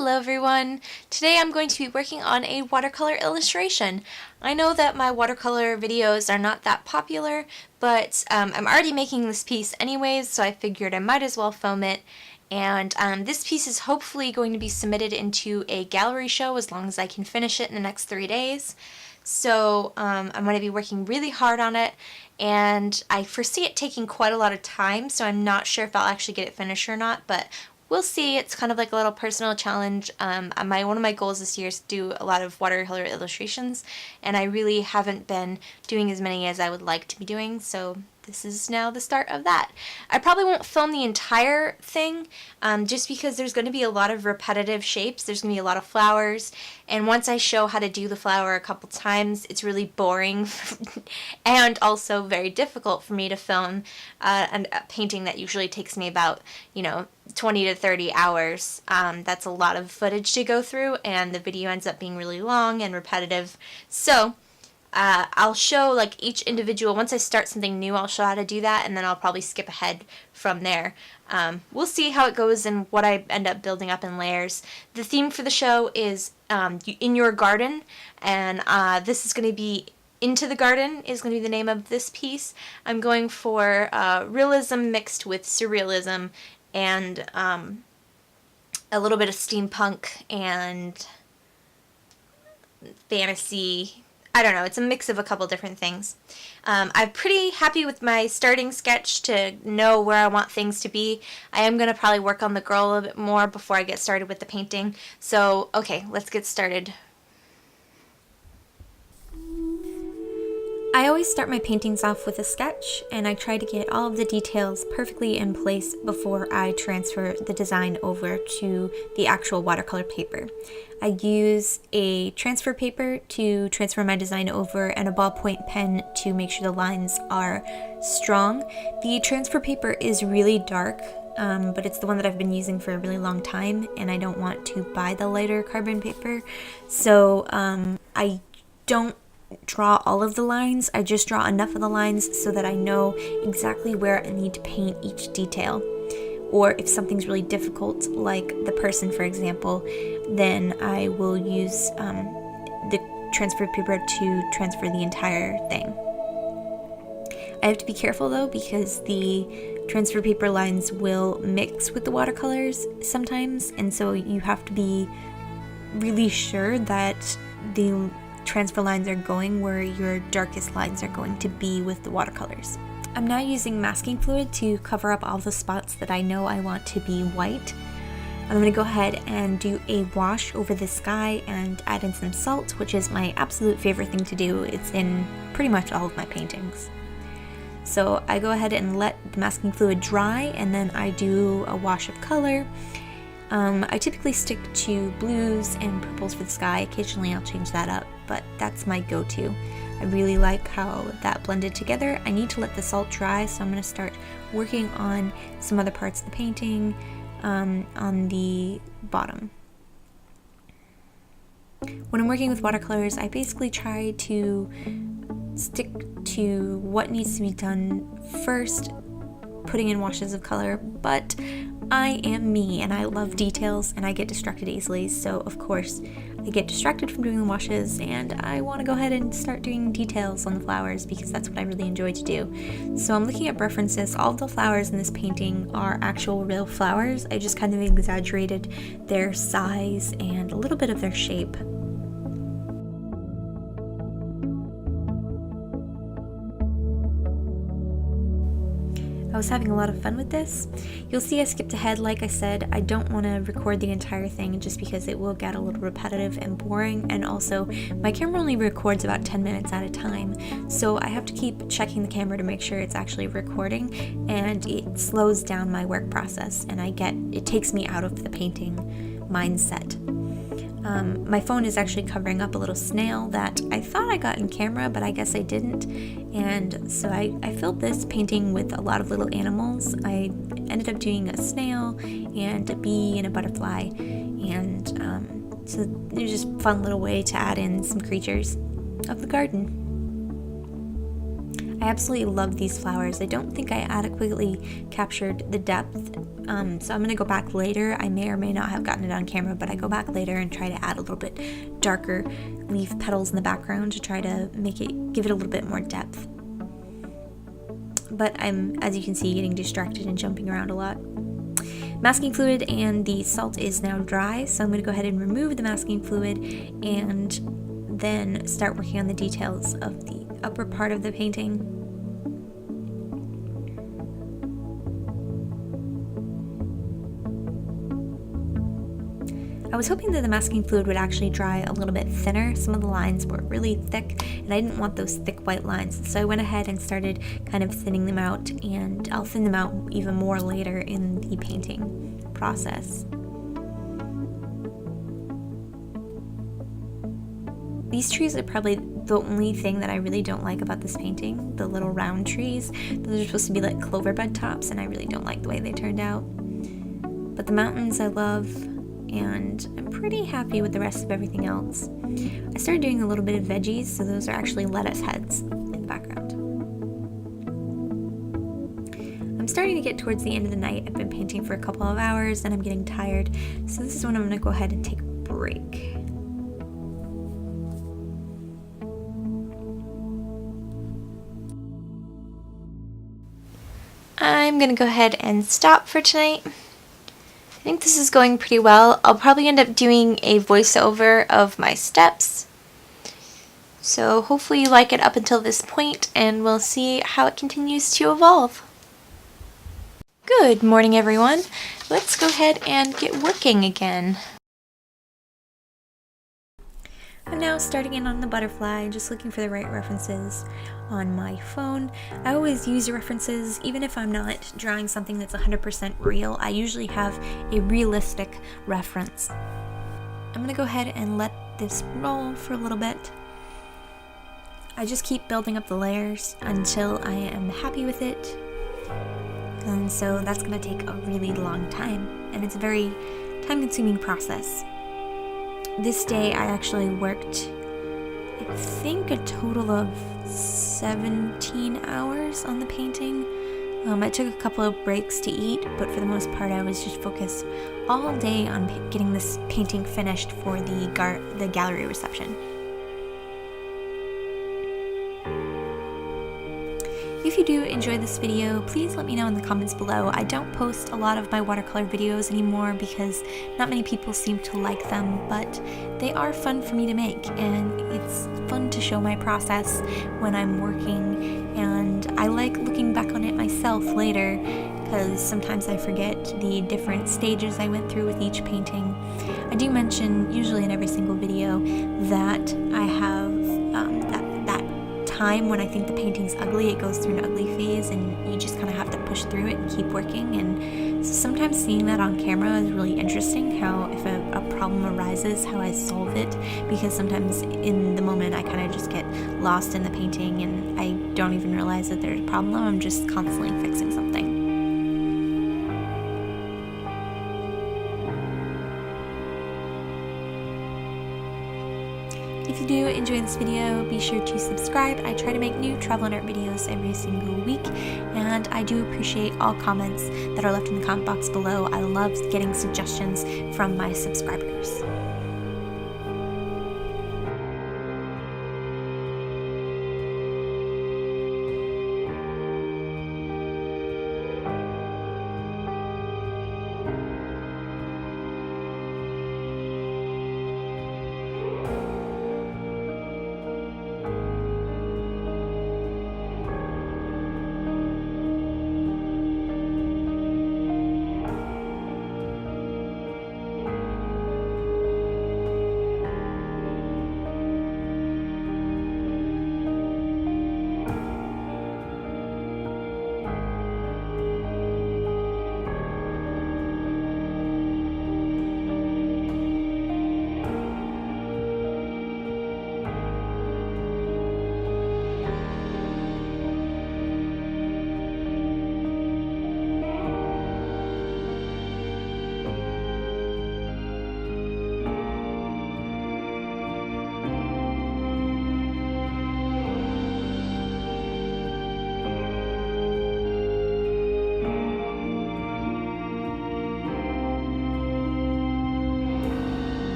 Hello everyone! Today I'm going to be working on a watercolor illustration. I know that my watercolor videos are not that popular, but I'm already making this piece anyways, so I figured I might as well film it. And this piece is hopefully going to be submitted into a gallery show as long as I can finish it in the next 3 days. So I'm going to be working really hard on it, and I foresee it taking quite a lot of time, so I'm not sure if I'll actually get it finished or not, but we'll see. It's kind of like a little personal challenge. One of my goals this year is to do a lot of watercolor illustrations, and I really haven't been doing as many as I would like to be doing, so this is now the start of that. I probably won't film the entire thing, just because there's going to be a lot of repetitive shapes. There's going to be a lot of flowers, and once I show how to do the flower a couple times, it's really boring and also very difficult for me to film a painting that usually takes me about, 20 to 30 hours. That's a lot of footage to go through, and the video ends up being really long and repetitive. So I'll show like each individual. Once I start something new, I'll show how to do that, and then I'll probably skip ahead from there. We'll see how it goes and what I end up building up in layers. The theme for the show is in your garden, and this is going to be Into the Garden is going to be the name of this piece. I'm going for realism mixed with surrealism and a little bit of steampunk and fantasy. I don't know, it's a mix of a couple different things. I'm pretty happy with my starting sketch to know where I want things to be. I am going to probably work on the girl a little bit more before I get started with the painting. So, okay, let's get started. I always start my paintings off with a sketch, and I try to get all of the details perfectly in place before I transfer the design over to the actual watercolor paper. I use a transfer paper to transfer my design over and a ballpoint pen to make sure the lines are strong. The transfer paper is really dark, but it's the one that I've been using for a really long time, and I don't want to buy the lighter carbon paper, so I don't draw all of the lines. I just draw enough of the lines so that I know exactly where I need to paint each detail. Or if something's really difficult, like the person, for example, then I will use the transfer paper to transfer the entire thing. I have to be careful though, because the transfer paper lines will mix with the watercolors sometimes, and so you have to be really sure that the transfer lines are going where your darkest lines are going to be with the watercolors. I'm now using masking fluid to cover up all the spots that I know I want to be white. I'm going to go ahead and do a wash over the sky and add in some salt, which is my absolute favorite thing to do. It's in pretty much all of my paintings. So I go ahead and let the masking fluid dry, and then I do a wash of color. I typically stick to blues and purples for the sky. Occasionally I'll change that up, but that's my go-to. I really like how that blended together. I need to let the salt dry, so I'm going to start working on some other parts of the painting on the bottom. When I'm working with watercolors, I basically try to stick to what needs to be done first, putting in washes of color, but I am me and I love details and I get distracted easily, so of course I get distracted from doing the washes and I want to go ahead and start doing details on the flowers because that's what I really enjoy to do. So I'm looking at references. All of the flowers in this painting are actual real flowers. I just kind of exaggerated their size and a little bit of their shape. I was having a lot of fun with this. You'll see I skipped ahead. Like I said, I don't want to record the entire thing just because it will get a little repetitive and boring, and also my camera only records about 10 minutes at a time, so I have to keep checking the camera to make sure it's actually recording, and it slows down my work process and it takes me out of the painting mindset. My phone is actually covering up a little snail that I thought I got in camera, but I guess I didn't, and so I filled this painting with a lot of little animals. I ended up doing a snail and a bee and a butterfly, and so it was just a fun little way to add in some creatures of the garden. I absolutely love these flowers. I don't think I adequately captured the depth, so I'm going to go back later. I may or may not have gotten it on camera, but I go back later and try to add a little bit darker leaf petals in the background to try to give it a little bit more depth. But I'm, as you can see, getting distracted and jumping around a lot. Masking fluid and the salt is now dry, so I'm going to go ahead and remove the masking fluid and then start working on the details of the upper part of the painting. I was hoping that the masking fluid would actually dry a little bit thinner. Some of the lines were really thick and I didn't want those thick white lines, so I went ahead and started kind of thinning them out, and I'll thin them out even more later in the painting process. These trees are probably the only thing that I really don't like about this painting, the little round trees. Those are supposed to be like clover bud tops, and I really don't like the way they turned out. But the mountains I love, and I'm pretty happy with the rest of everything else. I started doing a little bit of veggies, so those are actually lettuce heads in the background. I'm starting to get towards the end of the night. I've been painting for a couple of hours and I'm getting tired, so this is when I'm going to go ahead and take a break. I'm going to go ahead and stop for tonight. I think this is going pretty well. I'll probably end up doing a voiceover of my steps. So hopefully you like it up until this point, and we'll see how it continues to evolve. Good morning, everyone. Let's go ahead and get working again. I'm now starting in on the butterfly, just looking for the right references on my phone. I always use references, even if I'm not drawing something that's 100% real. I usually have a realistic reference. I'm going to go ahead and let this roll for a little bit. I just keep building up the layers until I am happy with it. And so that's going to take a really long time, and it's a very time-consuming process. This day I actually worked, I think, a total of 17 hours on the painting. I took a couple of breaks to eat, but for the most part I was just focused all day on getting this painting finished for the gallery reception. If you do enjoy this video, please let me know in the comments below. I don't post a lot of my watercolor videos anymore because not many people seem to like them, but they are fun for me to make, and it's fun to show my process when I'm working, and I like looking back on it myself later because sometimes I forget the different stages I went through with each painting. I do mention, usually in every single video, that I have that time when I think the painting's ugly. It goes through an ugly phase and you just kind of have to push through it and keep working, and so sometimes seeing that on camera is really interesting, how if a problem arises, how I solve it, because sometimes in the moment I kind of just get lost in the painting and I don't even realize that there's a problem. I'm just constantly fixing something. If you do enjoy this video, be sure to subscribe. I try to make new travel and art videos every single week, and I do appreciate all comments that are left in the comment box below. I love getting suggestions from my subscribers.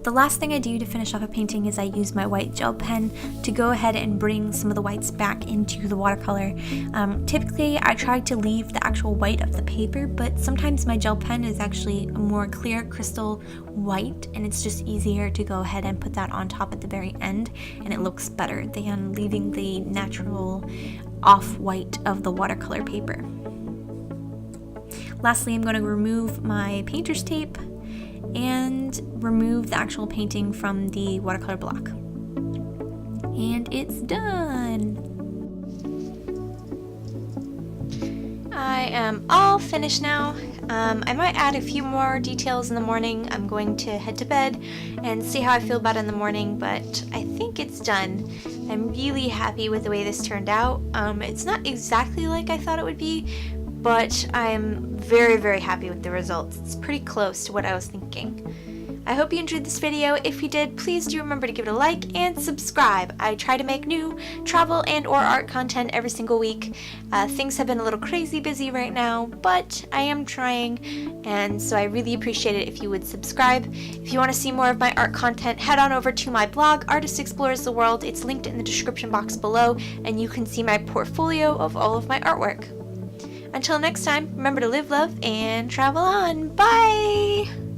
The last thing I do to finish off a painting is I use my white gel pen to go ahead and bring some of the whites back into the watercolor. Typically I try to leave the actual white of the paper, but sometimes my gel pen is actually a more clear crystal white, and it's just easier to go ahead and put that on top at the very end, and it looks better than leaving the natural off-white of the watercolor paper. Lastly, I'm going to remove my painter's tape and remove the actual painting from the watercolor block. And it's done! I am all finished now. I might add a few more details in the morning. I'm going to head to bed and see how I feel about it in the morning, but I think it's done. I'm really happy with the way this turned out. It's not exactly like I thought it would be, but I'm very, very happy with the results. It's pretty close to what I was thinking. I hope you enjoyed this video. If you did, please do remember to give it a like and subscribe. I try to make new travel and or art content every single week. Things have been a little crazy busy right now, but I am trying, and so I really appreciate it if you would subscribe. If you want to see more of my art content, head on over to my blog, ArtistExplorestheWorld. It's linked in the description box below, and you can see my portfolio of all of my artwork. Until next time, remember to live, love, and travel on. Bye!